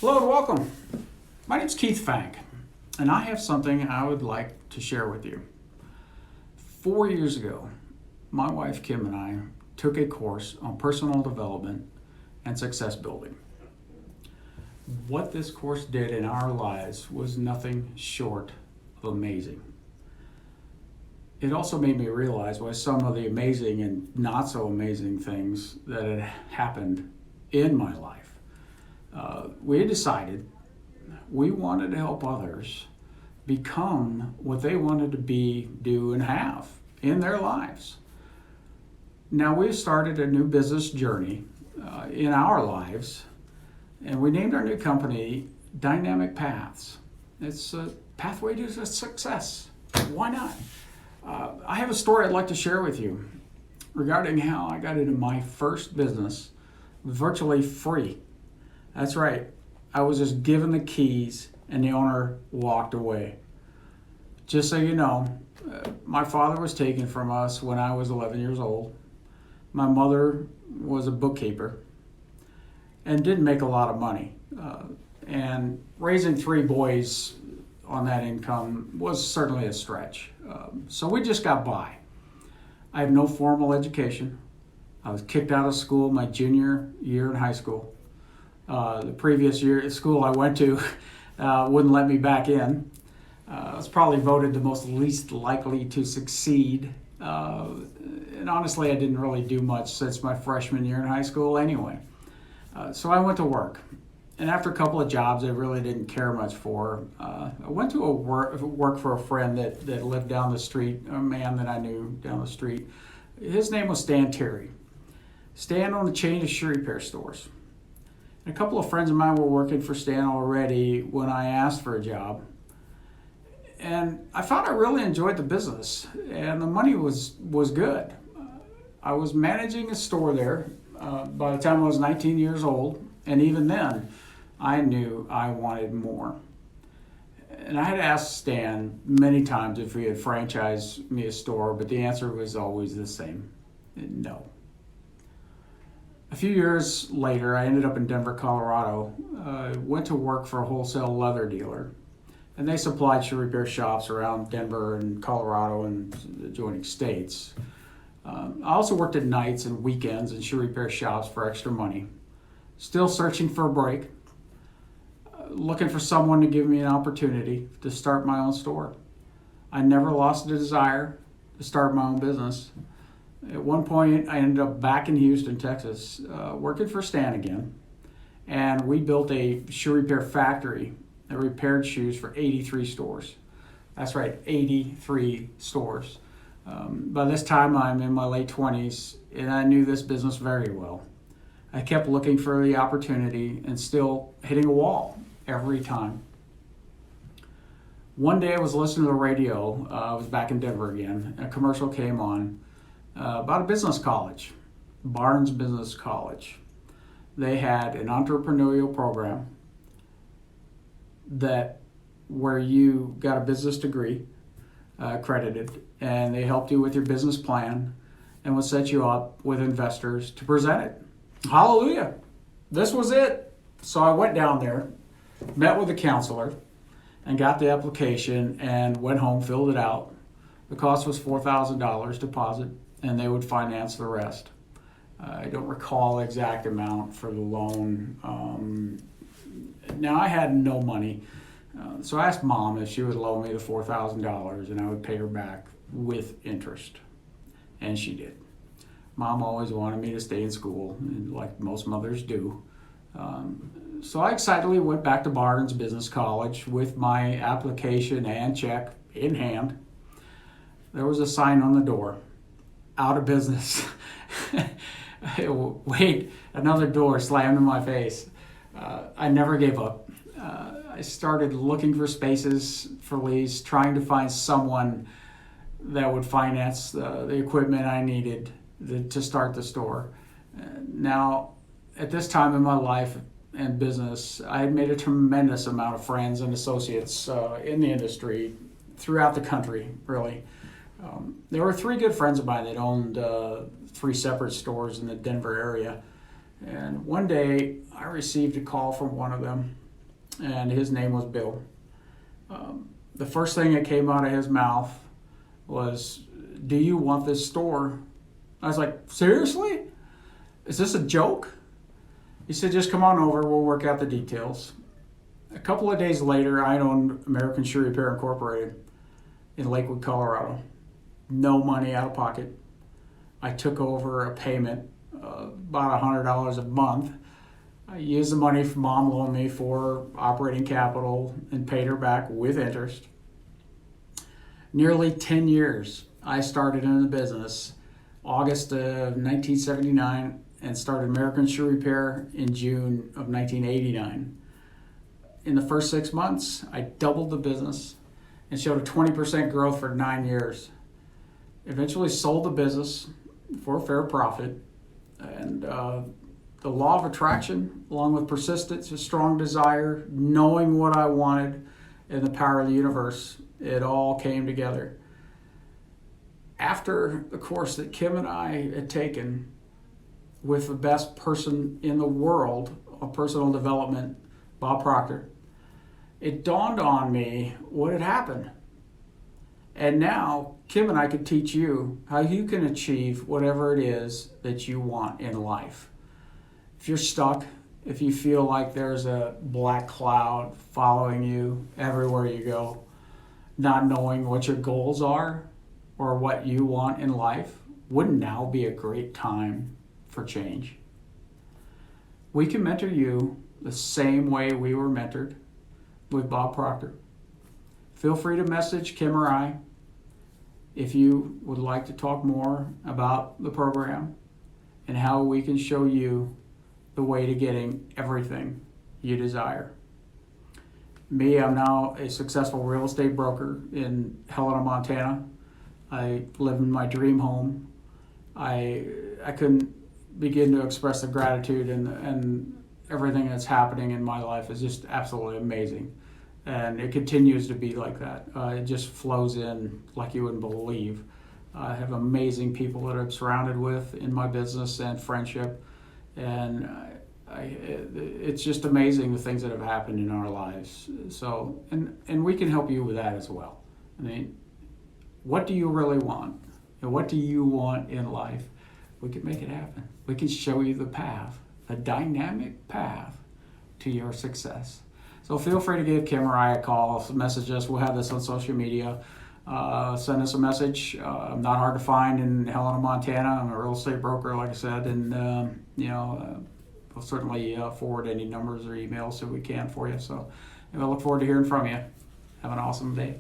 Hello and welcome. My name's Keith Fank, and I have something I would like to share with you. 4 years ago, my wife Kim and I took a course on personal development and success building. What this course did in our lives was nothing short of amazing. It also made me realize why some of the amazing and not so amazing things that had happened in my life. We had decided we wanted to help others become what they wanted to be, do, and have in their lives. Now we've started a new business journey in our lives, and we named our new company Dynamic Paths. It's a pathway to success. Why not? I have a story I'd like to share with you regarding how I got into my first business virtually free. That's right. I was just given the keys and the owner walked away. Just so you know, my father was taken from us when I was 11 years old. My mother was a bookkeeper and didn't make a lot of money. And raising three boys on that income was certainly a stretch. So we just got by. I have no formal education. I was kicked out of school my junior year in high school. The previous year at school I went to wouldn't let me back in. I was probably voted the most least likely to succeed. And honestly, I didn't really do much since my freshman year in high school anyway. So I went to work. And after a couple of jobs I really didn't care much for, I went to work for a friend that lived down the street, a man that I knew down the street. His name was Stan Terry. Stan owned a chain of shoe repair stores. And a couple of friends of mine were working for Stan already when I asked for a job. And I found I really enjoyed the business, and the money was good. I was managing a store there by the time I was 19 years old, and even then, I knew I wanted more. And I had asked Stan many times if he had franchised me a store, but the answer was always the same: no. A few years later, I ended up in Denver, Colorado. Went to work for a wholesale leather dealer, and they supplied shoe repair shops around Denver and Colorado and the adjoining states. I also worked at nights and weekends in shoe repair shops for extra money. Still searching for a break, looking for someone to give me an opportunity to start my own store. I never lost the desire to start my own business. At one point, I ended up back in Houston, Texas, working for Stan again, and we built a shoe repair factory that repaired shoes for 83 stores. That's right, 83 stores. By this time, I'm in my late 20s, and I knew this business very well. I kept looking for the opportunity and still hitting a wall every time. One day I was listening to the radio, I was back in Denver again, and a commercial came on about a business college, Barnes Business College. They had an entrepreneurial program where you got a business degree accredited, and they helped you with your business plan and would set you up with investors to present it. Hallelujah. This was it. So I went down there, met with the counselor, and got the application and went home, filled it out. The cost was $4,000 deposit, and they would finance the rest. I don't recall the exact amount for the loan. Now I had no money, so I asked Mom if she would loan me the $4,000 and I would pay her back with interest, and she did. Mom always wanted me to stay in school, like most mothers do. So I excitedly went back to Barnes Business College with my application and check in hand. There was a sign on the door: out of business. Wait, another door slammed in my face. I never gave up. I started looking for spaces for lease, trying to find someone that would finance the equipment I needed to start the store. Now, at this time in my life and business, I had made a tremendous amount of friends and associates in the industry throughout the country, really. There were three good friends of mine that owned three separate stores in the Denver area. And one day I received a call from one of them. and his name was Bill. The first thing that came out of his mouth was, "Do you want this store?" I was like, "Seriously? Is this a joke?" He said, "Just come on over, we'll work out the details." A couple of days later, I owned American Shoe Repair Incorporated in Lakewood, Colorado. No money out of pocket. I took over a payment, about $100 a month. I used the money Mom loaned me for operating capital and paid her back with interest. Nearly 10 years I started in the business, August of 1979, and started American Shoe Repair in June of 1989. In the first 6 months, I doubled the business and showed a 20% growth for 9 years. Eventually sold the business for a fair profit, and the law of attraction, along with persistence, a strong desire, knowing what I wanted, and the power of the universe, it all came together. After the course that Kim and I had taken with the best person in the world of personal development, Bob Proctor, it dawned on me what had happened. And now Kim and I could teach you how you can achieve whatever it is that you want in life. If you're stuck, if you feel like there's a black cloud following you everywhere you go, not knowing what your goals are or what you want in life, wouldn't now be a great time for change? We can mentor you the same way we were mentored with Bob Proctor. Feel free to message Kim or I if you would like to talk more about the program and how we can show you the way to getting everything you desire. Me, I'm now a successful real estate broker in Helena, Montana. I live in my dream home. I couldn't begin to express the gratitude and everything that's happening in my life is just absolutely amazing. And it continues to be like that. It just flows in like you wouldn't believe. I have amazing people that I'm surrounded with in my business and friendship. And it's just amazing the things that have happened in our lives. So, and we can help you with that as well. I mean, what do you really want? And what do you want in life? We can make it happen. We can show you the path, a dynamic path to your success. So feel free to give Kim or I a call, message us. We'll have this on social media. Send us a message. I'm not hard to find in Helena, Montana. I'm a real estate broker, like I said, and we'll certainly forward any numbers or emails if we can for you. So I look forward to hearing from you. Have an awesome day.